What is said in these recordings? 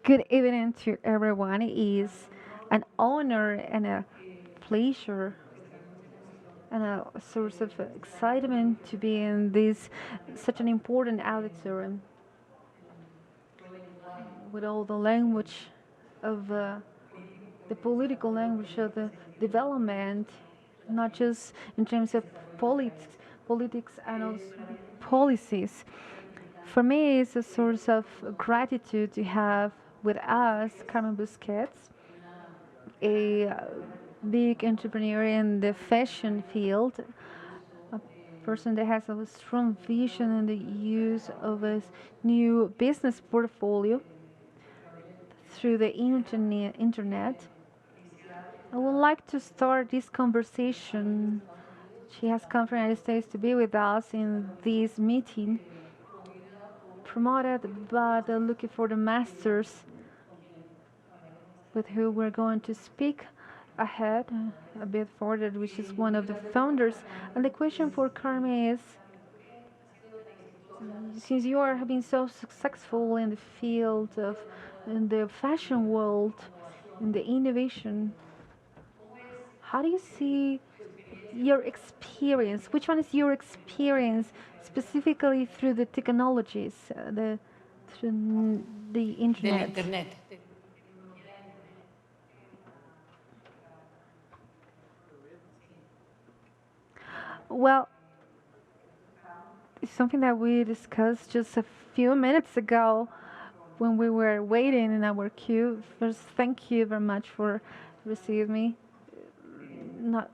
Good evening to everyone. It is an honor and a pleasure and a source of excitement to be in this such an important auditorium with all the language of the political language of the development, not just in terms of politics and also policies. For me, it's a source of gratitude to have with us Carmen Busquets, a big entrepreneur in the fashion field, a person that has a strong vision in the use of a new business portfolio through the internet. I would like to start this conversation. She has come from the United States to be with us in this meeting, promoted by the Looking for the Masters, with who we're going to speak ahead a bit further, which is one of the founders. And the question for Carmen is, since you are being so successful in the field of in the fashion world, in the innovation, how do you see your experience? Which one is your experience specifically through the technologies, through the del internet? Internet. Well, it's something that we discussed just a few minutes ago when we were waiting in our queue. First, thank you very much for receiving me. Not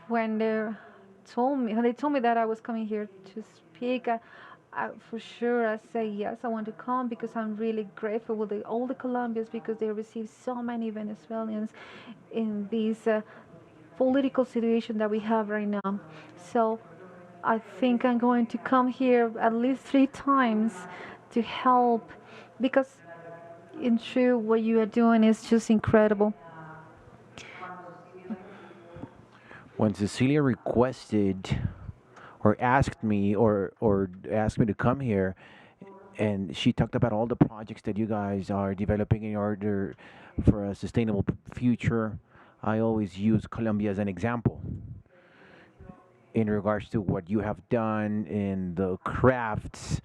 when they told me that I was coming here to speak. For sure, I say yes. I want to come because I'm really grateful with all the Colombians because they receive so many Venezuelans in this political situation that we have right now. So I think I'm going to come here at least 3 times to help because in true what you are doing is just incredible. When Cecilia requested or asked me or asked me to come here, and she talked about all the projects that you guys are developing in order for a sustainable future, I always use Colombia as an example in regards to what you have done in the crafts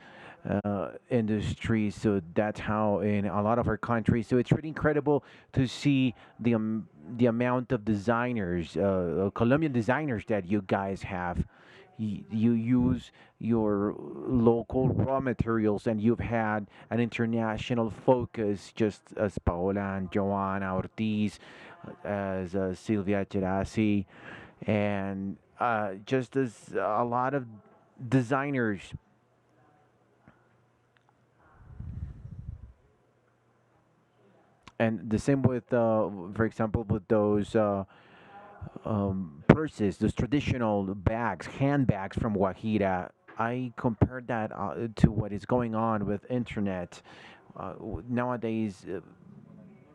industry. So that's how in a lot of our countries. So it's really incredible to see the amount of designers, Colombian designers that you guys have. You use your local raw materials, and you've had an international focus, just as Paola and Joanna Ortiz, as Silvia Gerasi, and just as a lot of designers. And the same with, for example, with those purses, those traditional bags, handbags from Guajira. I compared that to what is going on with internet. Nowadays,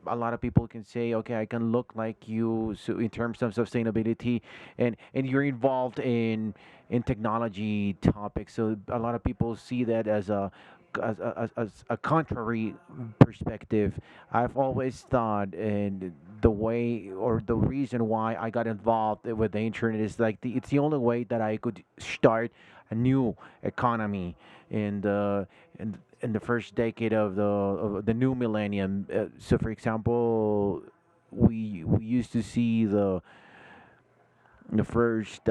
a lot of people can say, okay, I can look like you. So in terms of sustainability, and you're involved in technology topics, so a lot of people see that as a contrary perspective. I've always thought, and the way or the reason why I got involved with the internet is like it's the only way that I could start a new economy in the first decade of the new millennium. So, for example, we used to see the first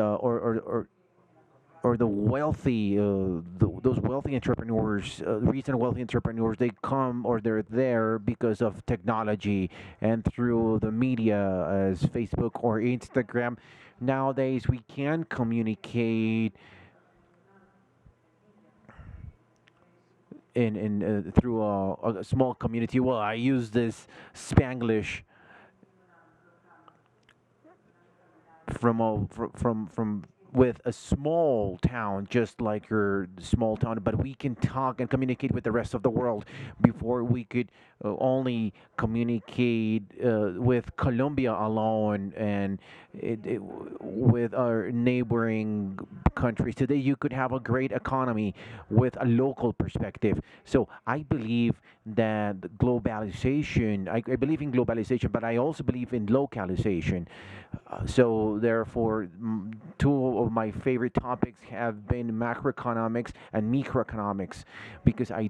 or the wealthy, those wealthy entrepreneurs, recent wealthy entrepreneurs, they come or they're there because of technology and through the media as Facebook or Instagram. Nowadays, we can communicate in through a small community. Well, I use this Spanglish from with a small town, just like your small town, but we can talk and communicate with the rest of the world. Before we could only communicate with Colombia alone and with our neighboring countries. Today, you could have a great economy with a local perspective. So I believe that globalization, I believe in globalization, but I also believe in localization. So therefore, two of my favorite topics have been macroeconomics and microeconomics, because I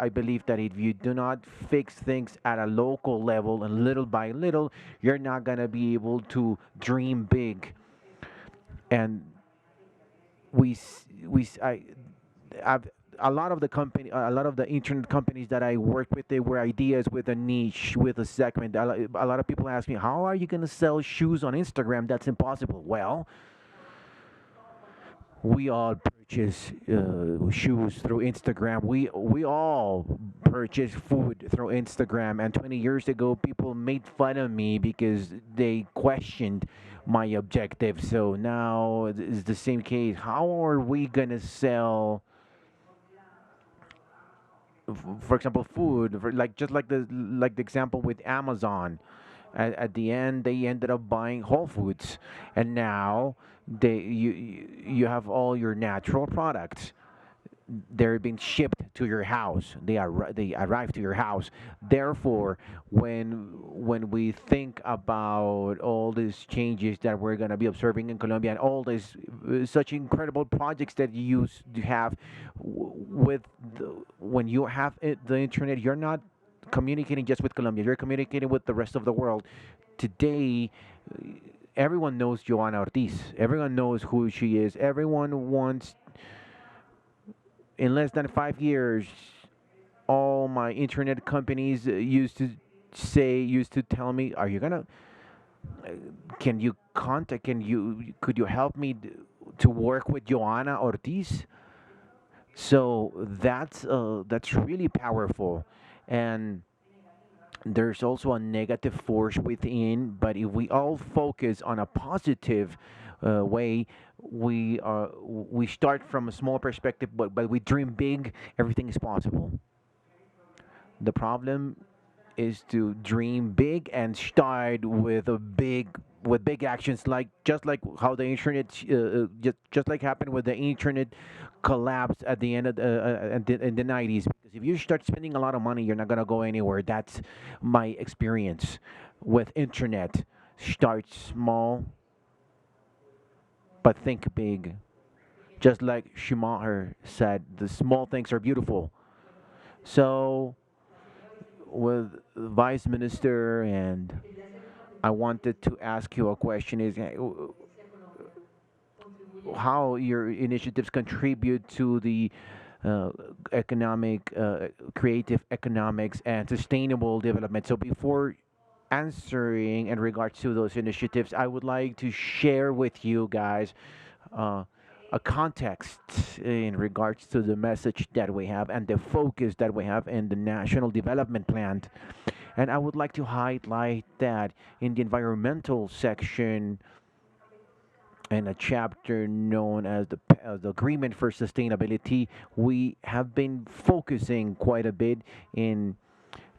believe that if you do not fix things at a local level and little by little, you're not gonna be able to dream big. And I've a lot of the company, a lot of the internet companies that I worked with, they were ideas with a niche, with a segment. A lot of people ask me, how are you going to sell shoes on Instagram? That's impossible. Well, we all purchase shoes through Instagram. We all purchase food through Instagram. And 20 years ago, people made fun of me because they questioned my objective. So now it's the same case. How are we gonna sell, for example, food? Like just like the example with Amazon. At the end, they ended up buying Whole Foods, and now you have all your natural products. They're being shipped to your house. They arrive to your house. Therefore, when we think about all these changes that we're gonna be observing in Colombia and all these such incredible projects that you used to have with when you have the internet, you're not communicating just with Colombia. You're communicating with the rest of the world. Today, everyone knows Joana Ortiz. Everyone knows who she is. Everyone wants, in less than 5 years, all my internet companies used to tell me, "Are you gonna? uh, Can you contact? Could you help me to work with Joana Ortiz?" So that's really powerful, and there's also a negative force within. But if we all focus on a positive way, we start from a small perspective, but we dream big. Everything is possible. The problem is to dream big and start with big actions, like just like how the internet just like happened with the internet collapse at the end of in the 90s. Because if you start spending a lot of money, you're not going to go anywhere. That's my experience with internet. Start small, but think big. Just like Schumacher said, the small things are beautiful. So with vice minister, and I wanted to ask you a question, is how your initiatives contribute to the uh, economic creative economics and sustainable development. So before answering in regards to those initiatives, I would like to share with you guys uh, a context in regards to the message that we have and the focus that we have in the National Development Plan. And I would like to highlight that in the environmental section, in a chapter known as the Agreement for Sustainability, we have been focusing quite a bit in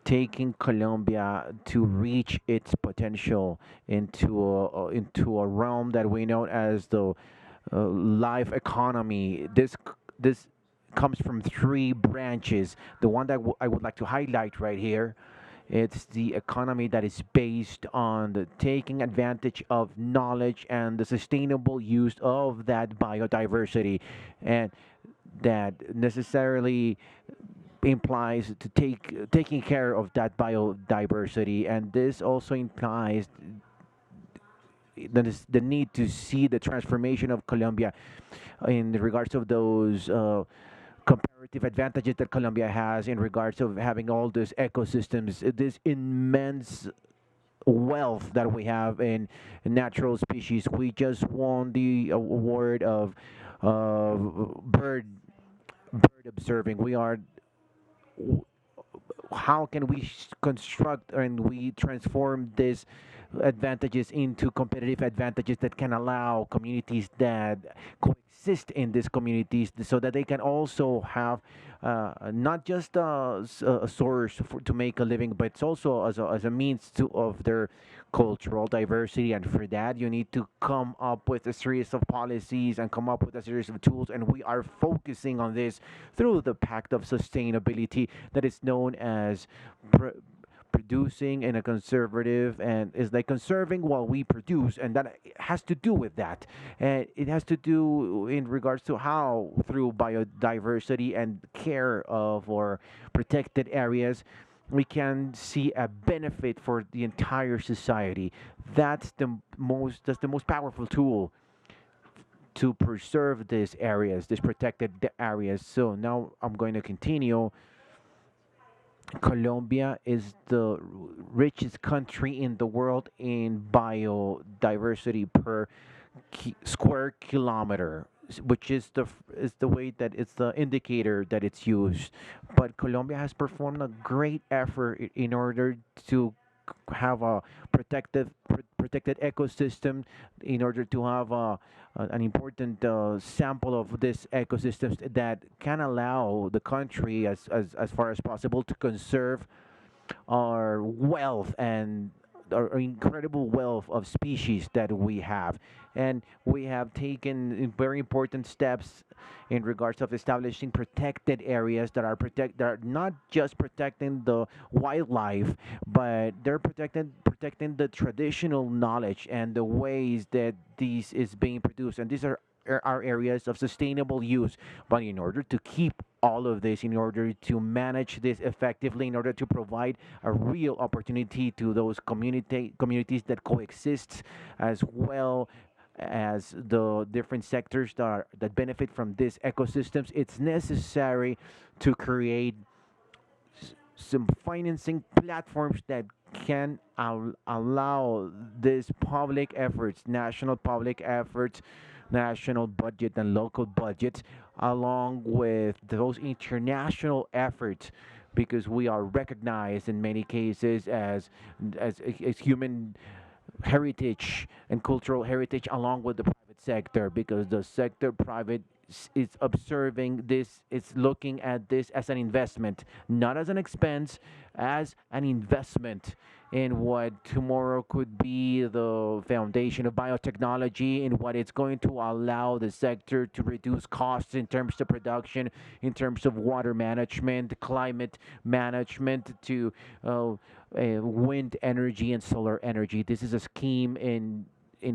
taking Colombia to reach its potential into a realm that we know as the life economy. This comes from three branches. The one that I would like to highlight right here, it's the economy that is based on the taking advantage of knowledge and the sustainable use of that biodiversity, and that necessarily implies to taking care of that biodiversity, and this also implies the need to see the transformation of Colombia in regards of those comparative advantages that Colombia has in regards of having all these ecosystems, this immense wealth that we have in natural species. We just won the award of bird observing. We are, how can we construct and we transform this advantages into competitive advantages that can allow communities that coexist in these communities so that they can also have not just a source to make a living, but it's also as a means to of their cultural diversity. And for that, you need to come up with a series of policies and come up with a series of tools. And we are focusing on this through the Pact of Sustainability that is known as producing in a conservative, and is like conserving while we produce, and that has to do with that, and it has to do in regards to how through biodiversity and care of or protected areas we can see a benefit for the entire society. That's the most powerful tool to preserve these areas, these protected areas. So now I'm going to continue. Colombia is the richest country in the world in biodiversity per square kilometer, which is the way that it's the indicator that it's used. But Colombia has performed a great effort in order to have a protected ecosystem, in order to have an important sample of this ecosystems that can allow the country as far as possible to conserve our wealth and our incredible wealth of species that we have. And we have taken very important steps in regards of establishing protected areas that are not just protecting the wildlife, but they're protecting the traditional knowledge and the ways that these is being produced. And these are areas of sustainable use. But in order to keep all of this, in order to manage this effectively, in order to provide a real opportunity to those communities that coexist, as well as the different sectors that benefit from these ecosystems, it's necessary to create some financing platforms that can allow these public efforts, national public efforts, national budget and local budgets, along with those international efforts, because we are recognized in many cases as human heritage and cultural heritage, along with the private sector, because the sector private is observing this, it's looking at this as an investment, not as an expense, as an investment in what tomorrow could be the foundation of biotechnology, in what it's going to allow the sector to reduce costs in terms of production, in terms of water management, climate management, to wind energy and solar energy. This is a scheme in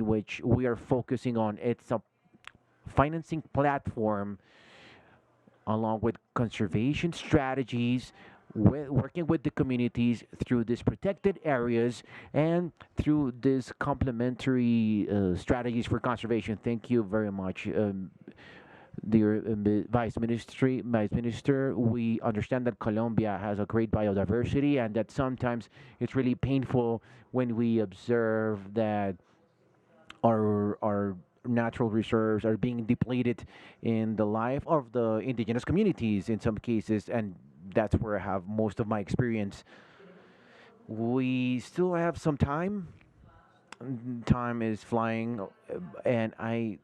which we are focusing on. It's a financing platform along with conservation strategies, working with the communities through these protected areas and through these complementary strategies for conservation. Thank you very much, dear Vice Minister. We understand that Colombia has a great biodiversity, and that sometimes it's really painful when we observe that our natural reserves are being depleted in the life of the indigenous communities in some cases, and that's where I have most of my experience. We still have some time. Time is flying, and I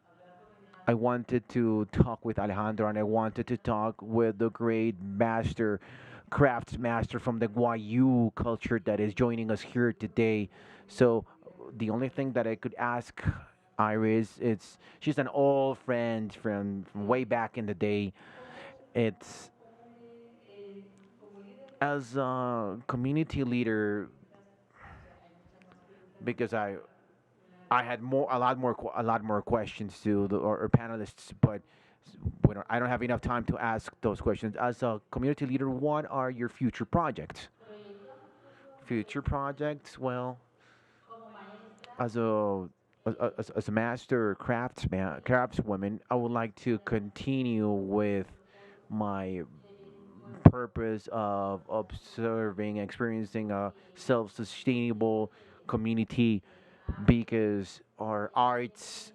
wanted to talk with Alejandro, and I wanted to talk with the great master, crafts master from the Guayu culture that is joining us here today. So the only thing that I could ask Iris, it's she's an old friend from way back in the day. It's as a community leader, because I had a lot more questions to the or panelists, but I don't have enough time to ask those questions. As a community leader, what are your future projects? Future projects? Well, as a master craftswoman, I would like to continue with my purpose of observing, experiencing a self-sustainable community, because our arts,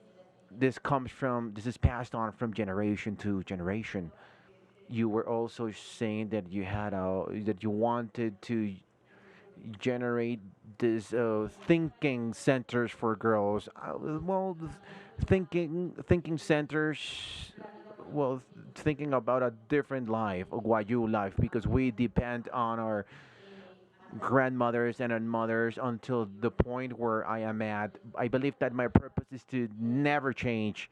this is passed on from generation to generation. You were also saying that you wanted to generate this thinking centers for girls. Well, thinking centers. Well, thinking about a different life, a Guayu life, because we depend on our grandmothers and on mothers until the point where I am at. I believe that my purpose is to never change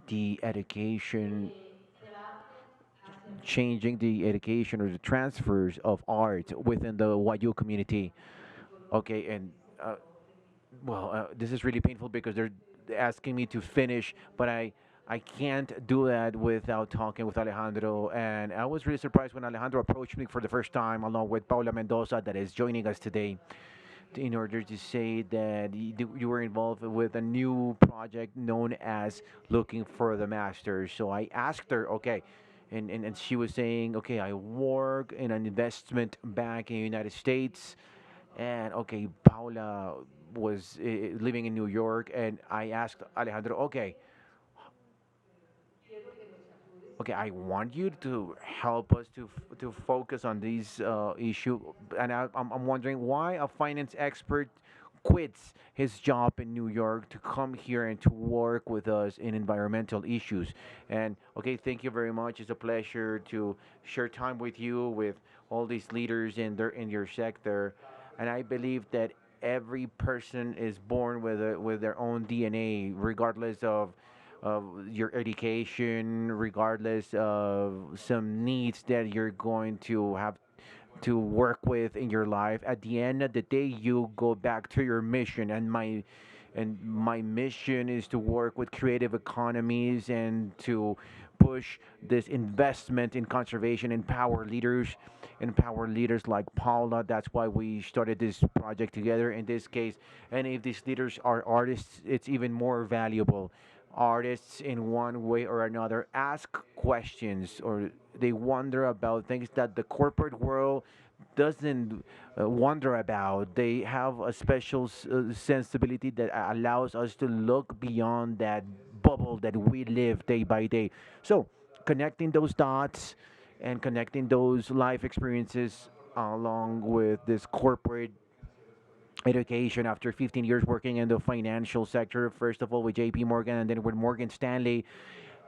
the education, changing the education or the transfers of art within the Wayu community. Okay, and uh, this is really painful because they're asking me to finish, but I can't do that without talking with Alejandro. And I was really surprised when Alejandro approached me for the first time, along with Paula Mendoza, that is joining us today, in order to say that you were involved with a new project known as Looking for the Masters. So I asked her, okay, and she was saying, okay, I work in an investment bank in the United States. And okay, Paula was living in New York, and I asked Alejandro, okay, okay, I want you to help us to focus on these issue, and I'm wondering why a finance expert quits his job in New York to come here and to work with us in environmental issues. And okay, thank you very much. It's a pleasure to share time with you with all these leaders in your sector, and I believe that every person is born with their own DNA, regardless of your education, regardless of some needs that you're going to have to work with in your life. At the end of the day, you go back to your mission, and my mission is to work with creative economies and to push this investment in conservation, empower leaders like Paula. That's why we started this project together in this case. And if these leaders are artists, it's even more valuable. Artists, in one way or another, ask questions, or they wonder about things that the corporate world doesn't wonder about. They have a special sensibility that allows us to look beyond that bubble that we live day by day. So, connecting those dots and connecting those life experiences along with this corporate education after 15 years working in the financial sector, first of all with JP Morgan and then with Morgan Stanley.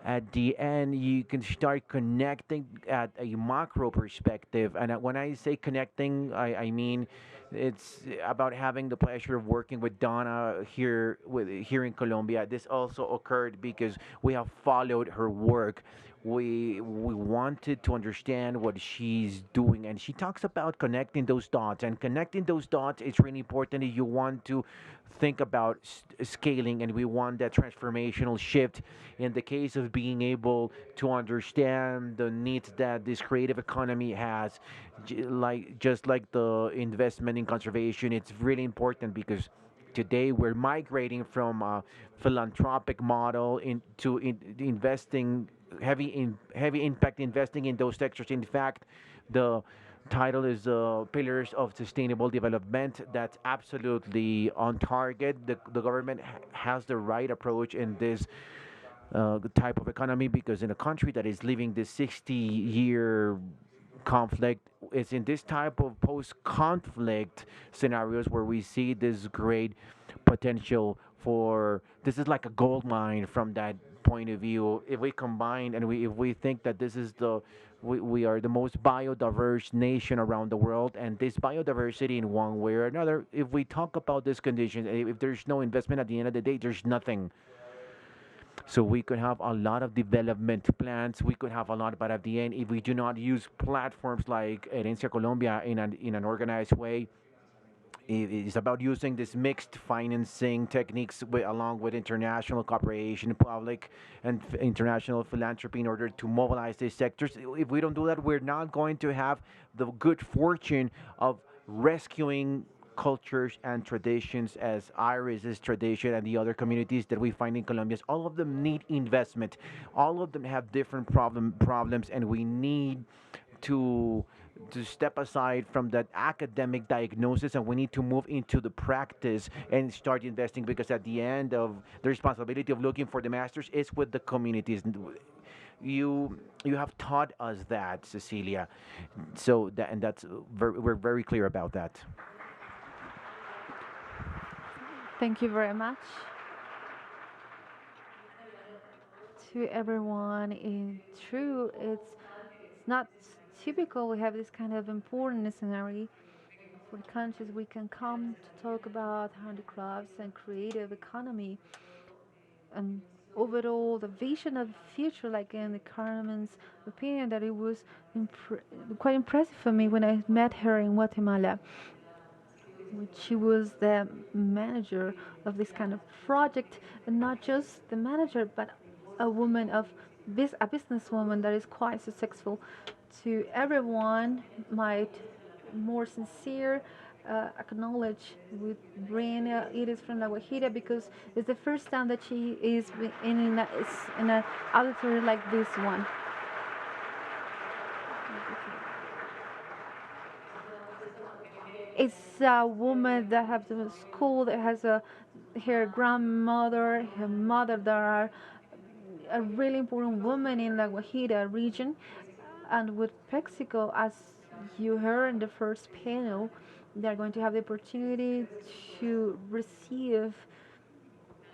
At the end, you can start connecting at a macro perspective. And when I say connecting, I mean it's about having the pleasure of working with Donna here in Colombia. This also occurred because we have followed her work. We wanted to understand what she's doing, and she talks about connecting those dots. And connecting those dots is really important if you want to think about scaling, and we want that transformational shift in the case of being able to understand the needs that this creative economy has, just like the investment in conservation. It's really important because today we're migrating from a philanthropic model into investing heavy impact investing in those sectors. In fact, the title is Pillars of Sustainable Development. That's absolutely on target. The government has the right approach in this type of economy, because in a country that is living this 60-year conflict, it's in this type of post-conflict scenarios where we see this great potential for this is like a gold mine from that point of view. If we combine and if we think that this is we are the most biodiverse nation around the world, and this biodiversity in one way or another, if we talk about this condition, if there's no investment at the end of the day, there's nothing. So we could have a lot of development plans. We could have a lot, but at the end, if we do not use platforms like Herencia Colombia in an organized way, it's about using this mixed financing techniques along with international cooperation, public and international philanthropy in order to mobilize these sectors. If we don't do that, we're not going to have the good fortune of rescuing cultures and traditions as Iris's tradition and the other communities that we find in Colombia. All of them need investment. All of them have different problems, and we need to step aside from that academic diagnosis, and we need to move into the practice and start investing, because at the end of the responsibility of looking for the masters is with the communities. You have taught us that, Cecilia. So that and that's we're very clear about that. Thank you very much to everyone. In true, it's not typical we have this kind of important scenario for countries. We can come to talk about handicrafts and creative economy and overall the vision of the future, like in the Carmen's opinion, that it was quite impressive for me when I met her in Guatemala. Which she was the manager of this kind of project, and not just the manager, but a woman of a businesswoman that is quite successful. To everyone, might more sincere acknowledge with Brenda. It is from La Guajira because it's the first time that she is in a auditor like this one. It's a woman that has a school that has a her grandmother, her mother that are a really important woman in La Guajira region, and with Mexico, as you heard in the first panel, they are going to have the opportunity to receive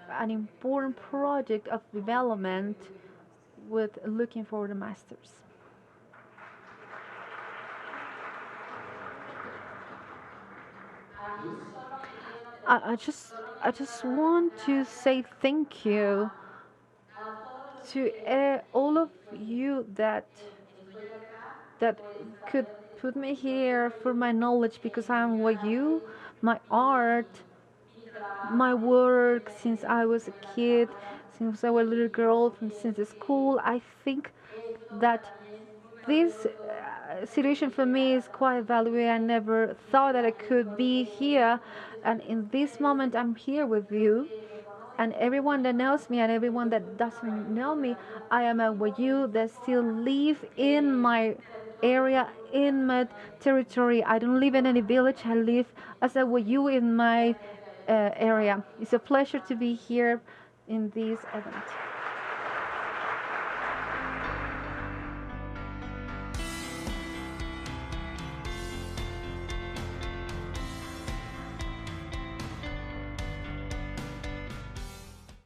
an important project of development with looking for the masters. I, I just I just want to say thank you to all of you that could put me here for my knowledge because I'm what you, my art, my work since I was a kid, since I was a little girl, since the school. I think that this situation for me is quite valuable. I never thought that I could be here, and in this moment, I'm here with you and everyone that knows me and everyone that doesn't know me. I am a Wayu that still live in my area, in my territory. I don't live in any village. I live as a Wayu in my area. It's a pleasure to be here in this event.